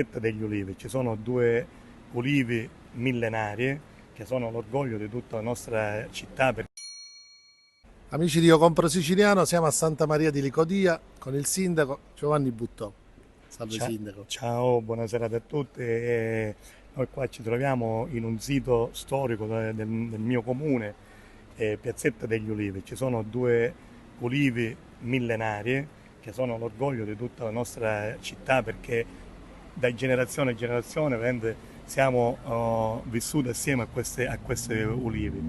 Degli ulivi, ci sono due ulivi millenari che sono l'orgoglio di tutta la nostra città. Amici di Io Compro Siciliano, siamo a Santa Maria di Licodia con il sindaco Giovanni Buttò. Salve sindaco. Ciao, buonasera a tutti. Noi qua ci troviamo in un sito storico del mio comune, Piazzetta degli Ulivi. Ci sono due ulivi millenari che sono l'orgoglio di tutta la nostra città perché da generazione in generazione siamo vissuti assieme a queste ulivi.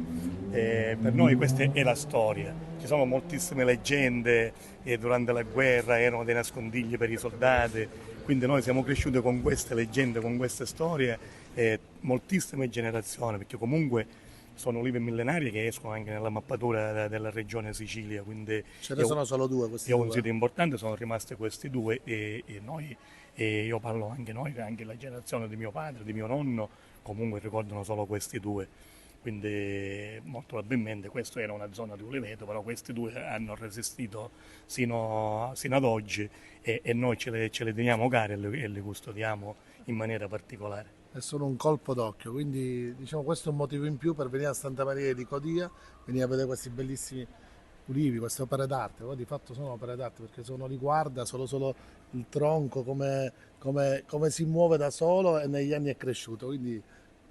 Per noi questa è la storia. Ci sono moltissime leggende e durante la guerra erano dei nascondigli per i soldati, quindi noi siamo cresciuti con queste leggende, con queste storie, moltissime generazioni, perché comunque sono ulive millenarie che escono anche nella mappatura della regione Sicilia, quindi Ce ne io, sono solo due, questi io ho un due. sito importante, sono rimasti questi due e io parlo anche noi, anche la generazione di mio padre, di mio nonno, comunque ricordano solo questi due. Quindi molto probabilmente questa era una zona di uliveto, però questi due hanno resistito sino ad oggi e noi ce le teniamo care e le custodiamo in maniera particolare. È solo un colpo d'occhio, quindi diciamo questo è un motivo in più per venire a Santa Maria di Licodia, venire a vedere questi bellissimi ulivi, queste opere d'arte. Poi di fatto sono opere d'arte perché se uno li guarda solo il tronco come si muove da solo e negli anni è cresciuto, quindi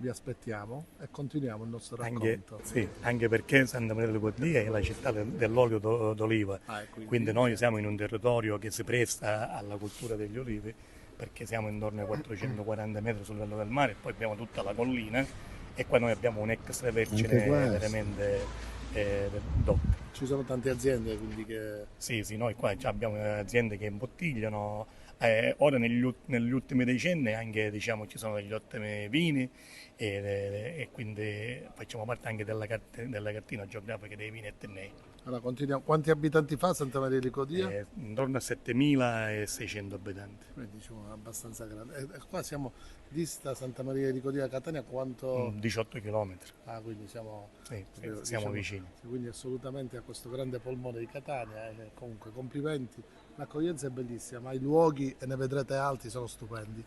vi aspettiamo e continuiamo il nostro Anche, racconto. sì, anche perché Santa Maria delle Cortie è la città dell'olio d'oliva, Ah, e quindi quindi noi siamo in un territorio che si presta alla cultura degli olivi perché siamo intorno ai 440 metri sul livello del mare e poi abbiamo tutta la collina e qua noi abbiamo un anche extravergine questo. veramente DOC. Ci sono tante aziende quindi che Sì, sì, noi qua già abbiamo aziende che imbottigliano, ora negli ultimi decenni anche diciamo, ci sono degli ottimi vini e quindi facciamo parte anche della cartina geografica dei vini etnei, allora continuiamo. Quanti abitanti fa Santa Maria di Licodia? intorno a 7.600 abitanti. Diciamo abbastanza grande. E qua siamo dista Santa Maria di Licodia da Catania quanto. 18 km, Ah, quindi siamo sì, sì, proprio, siamo diciamo, vicini. sì, quindi assolutamente a questo grande polmone di Catania. Comunque complimenti. L'accoglienza è bellissima, ma i luoghi, e ne vedrete altri, sono stupendi.